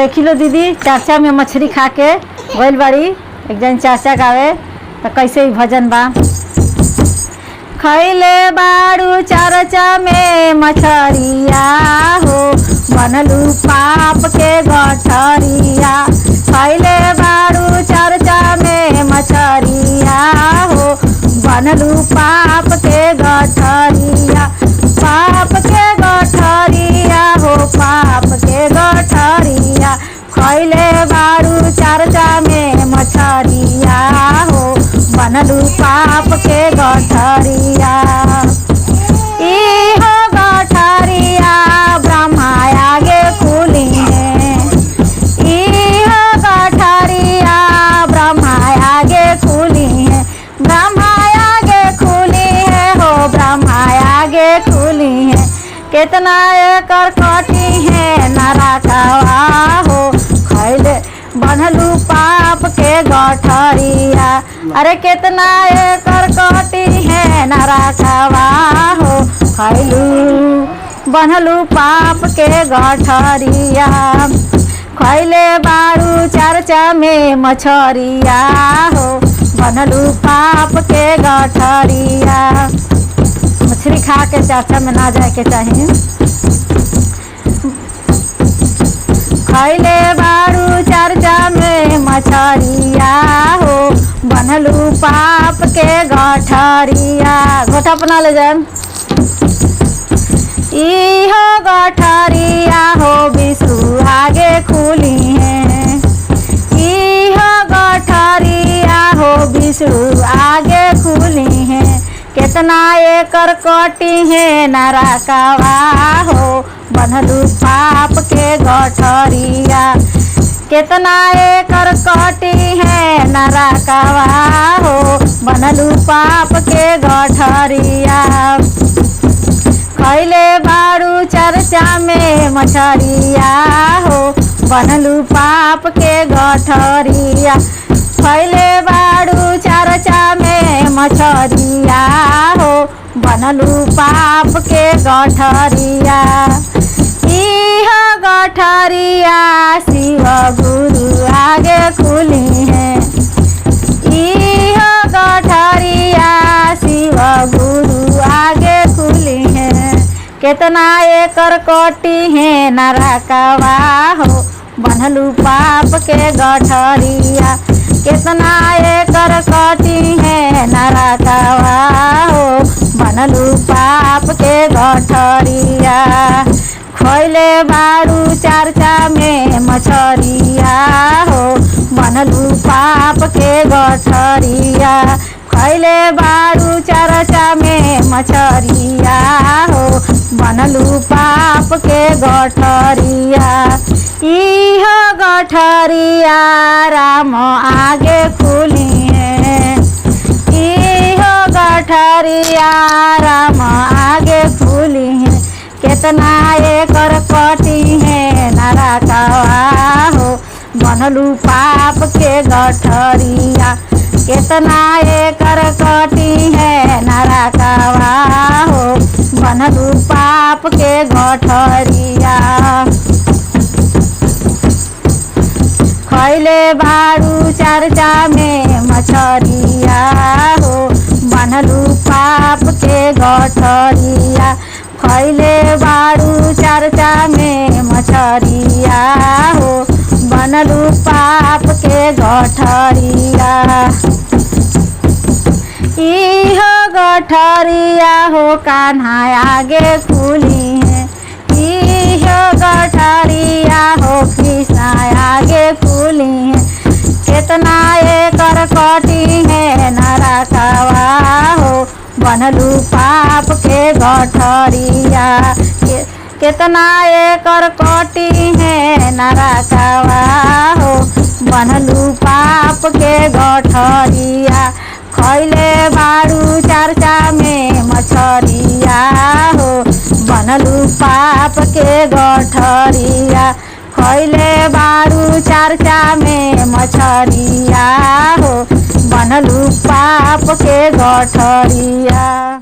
देखिलो दीदी चाचा में मछली खा के गइल बाड़ी एक जन चाचा गावे तो कैसे ही भजन बा। खैले बाड़ू चर्चा में मछरिया हो बनलू पाप के गठरिया। खैले बाड़ू चर्चा में मछरिया हो बनलू पाप के गठरिया। पाप के गठरिया हो पाप के गठरिया। खैले बाड़ू चर्चा में मछरिया हो बनलू पाप के गठरिया। इहो गठरिया ब्रह्मा आगे खुली है। इहो गठरिया ब्रह्मा आगे खुली है। ब्रह्मा आगे खुली है हो ब्रह्मा आगे खुली है। कितना एकर कटी है नरकवा हो खैले बनलू पाप के गठरिया। अरे कितना एकर कटी है नरकवा हो खैलू बनलू पाप के गठरिया। खैले बाड़ू चर्चा में मछरिया हो बनलू पाप के गठरिया। मछली खा के चर्चा में ना जाए के चाहिए। खैले बाड़ू चर्चा में मछरिया हो बनलू पाप के गठरिया। गोठा अपना ले जाए। इहो गठरिया हो विष्णु आगे खुली है। इहो गठरिया हो विष्णु आगे खुली है। कितना एकर कटी है नरकवा हो बनलू पाप के गठरिया। कितना एकर कटी है नरकवा हो बनलू पाप के गठरिया। खैले बाड़ू चर्चा में मछरिया हो बनलू पाप के गठरिया। खैले बाड़ू चर्चा में मछरिया हो बनलू पाप के गठरिया। इहो गठरिया शिव गुरु आगे खुली है। इहो गठरिया शिव गुरु आगे खुली है। कितना एकर कटी है नरकवा हो बनलू पाप के गठरिया। कितना एकर कटी है नरकवा हो बनलू पाप के गठरिया। खैले बाड़ू चर्चा में मछरिया हो बनलू पाप के गठरिया। खैले बाड़ू चर्चा में मछरिया हो बनलू पाप के गठरिया। इहो गठरिया राम आगे खुली है। इहो गठरिया राम आगे खुली है। कितना एकर कटी है नरकवा हो बनलू पाप के गठरिया। कितना एकर कटी है नरकवा हो बनलू पाप के गठरिया। खैले बाड़ू चर्चा में मछरिया हो बनलू पाप के गठरिया। खैले बाड़ू चर्चा में मछरिया हो बनलू पाप के गठरिया। इहो गठरिया हो कान्हा आगे खुली है। इहो गठरिया हो कृष्णा आगे खुली है। कितना एकर कटी है नरकवा हो बनलू पाप के गठरिया। कितना एकर कटी है नरकवा हो बनलू पाप के गठरिया। खैले बाड़ू चर्चा में मछरिया हो बनलू पाप के गठरिया। खैले बाड़ू चर्चा में मछरिया हो बनलू पाप के गठरिया।